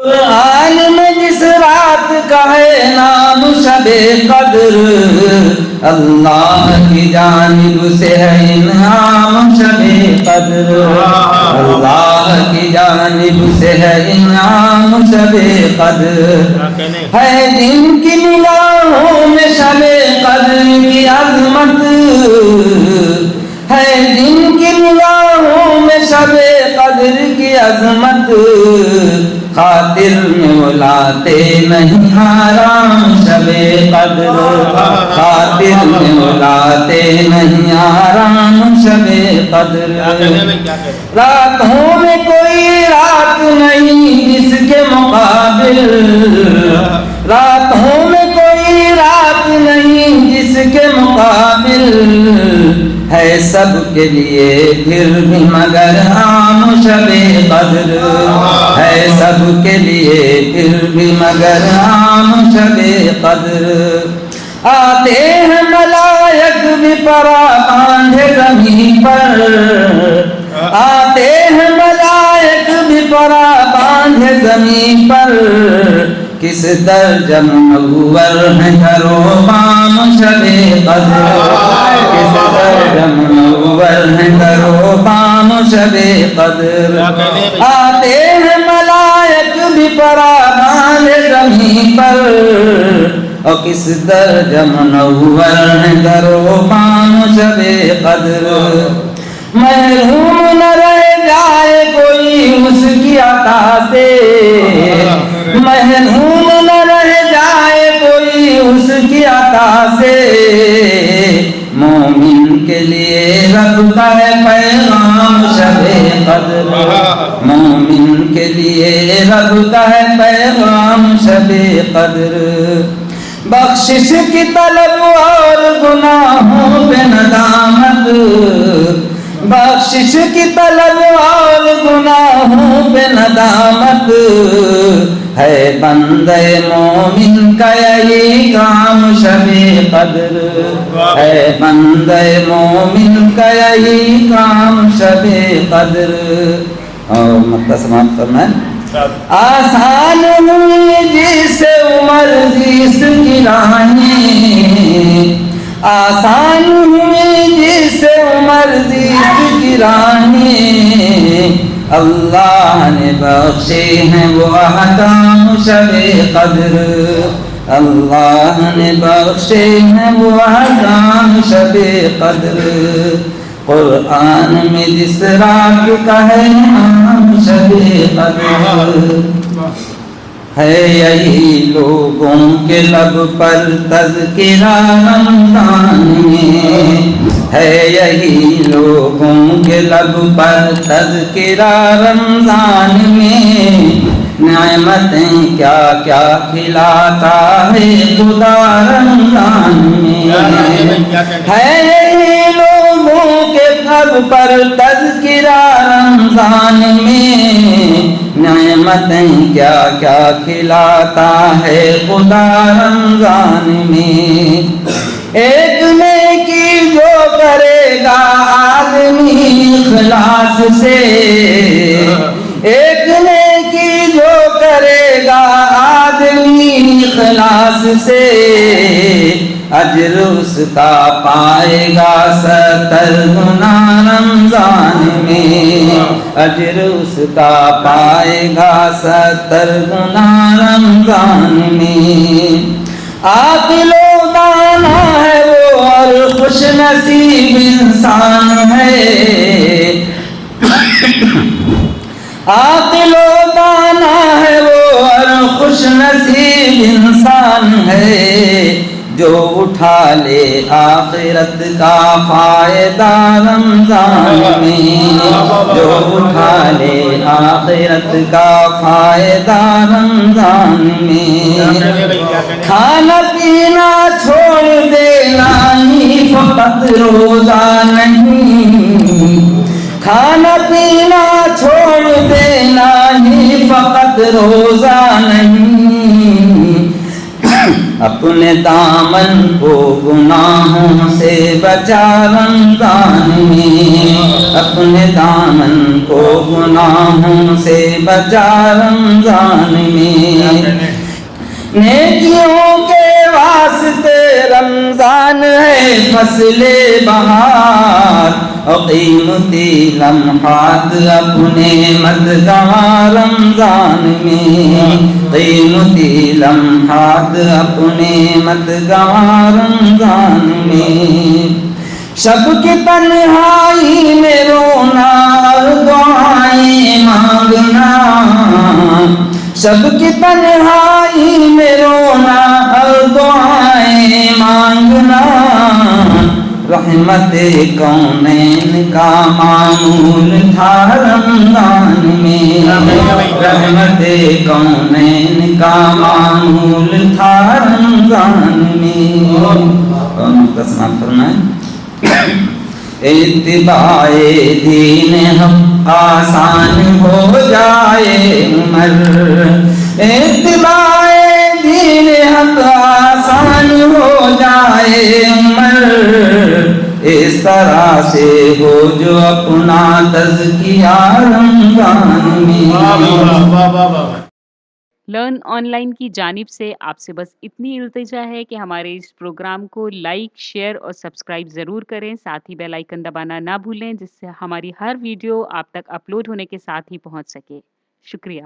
قرآن میں جس رات کا ہے نام شب قدر، اللہ کی جانب سے ہے انعام شب قدر، اللہ کی جانب سے ہے انعام شب قدر، ہے جن کی نگاہوں میں شب قدر کی عظمت، ہے جن کی نگاہوں میں شب قدر کی عظمت، خاطر میں وہ لاتے نہیں حرام شب قدر، خاطر میں وہ لاتے نہیں حرام شب قدر، راتوں میں کوئی رات نہیں جس کے مقابل، راتوں میں کوئی رات نہیں جس کے مقابل، ہے سب کے لیے پھر بھی مگر عام شب قدر، ہے سب کے لیے پھر بھی مگر عام شب قدر، آتے ہیں ملائک بھی پرا باندھے زمین پر، آتے ہیں ملائک بھی پرا باندھے زمین پر، کس درجہ منور ہے گھر و بام شب قدر، کس درجہ منور ہے گھر و بام شب قدر، آتے ہیں ملائک بھی پرا باندھے زمین پر، اور کس درجہ منور ہے گھر و بام شب قدر، محروم نہ رہ جائے کوئی اس کی عطا سے، محروم نہ رہ جائے کوئی اس کی عطا سے، مومن کے لیے رب کا ہے پیغام شب قدر، مومن کے لیے رب کا ہے پیغام شب قدر، بخشش کی طلب اور گناہوں پہ ندامت، بخشش کی طلب اور گناہوں پہ ندامت، ہے بندے مومن کا یہی کام شب قدر، ہے بندے مومن کا یہی کام شب قدر، اور مطلب سماعت فرمائیں، آسان ہوئی جس عمر جس کی راہیں، آسان ہوئی جس عمر جس کی راہیں، اللہ نے بخشے ہیں وہ احکام شب قدر، اللہ نے بخشے ہیں وہ احکام شب قدر، قرآن میں جس رات کا ہے نام شب قدر، ہے یہی لوگوں کے لب پر تذکرہ رمضان میں، ہے یہی لوگوں کے لب پر تذکرہ رمضان میں، نعمتیں کیا کیا کھلاتا ہے خدا رمضان میں، ہے یہی لوگوں کے لب پر تذکرہ رمضان میں، نعمتیں کیا کیا کھلاتا ہے خدا رمضان میں، ایک نیکی جو کرے گا آدمی اخلاص سے، ایک نیکی جو کرے گا آدمی اخلاص سے، اجر اس کا پائے گا 70 گنا رمضان میں، اجر اس کا پائے گا 70 گنا رمضان میں، عاقل و دانا ہے وہ اور خوش نصیب انسان ہے، عاقل و دانا ہے وہ اور خوش نصیب انسان ہے، جو اٹھا لے آخرت کا فائدہ رمضان میں، جو اٹھا لے آخرت کا فائدہ رمضان میں، کھانا پینا چھوڑ دینا ہی فقط روزہ نہیں، کھانا پینا چھوڑ دینا ہی فقط روزہ نہیں، اپنے دامن کو گناہوں سے بچا رمضان میں، اپنے دامن کو گناہوں سے بچا رمضان میں، نیکیوں کے واسطے رمضان ہے فصل بہار، اور قیمتی لمحات اپنے مت گنوا رمضان میں، قیمتی لمحات اپنے مت گنوا رمضان میں، شب کی تنہائی میں رونا اور دعائیں مانگنا، شب کی تنہائی میں رونا اور دعائیں مانگنا، رحمت کونین کا معمول تھا رمضان میں، رحمت کونین کا معمول تھا رمضان میں۔ اور مختصر فرمائیں، اتباع دین حق آسان ہو جائے عمر، اتباع دین حق آسان ہو جائے عمر، اس طرح سے ہو جو اپنا تزکیہ رمضان میں۔ لرن آن لائن کی جانب سے آپ سے بس اتنی التجا ہے کہ ہمارے اس پروگرام کو لائک، شیئر اور سبسکرائب ضرور کریں، ساتھ ہی بیل آئیکن دبانا نہ بھولیں، جس سے ہماری ہر ویڈیو آپ تک اپلوڈ ہونے کے ساتھ ہی پہنچ سکے۔ شکریہ۔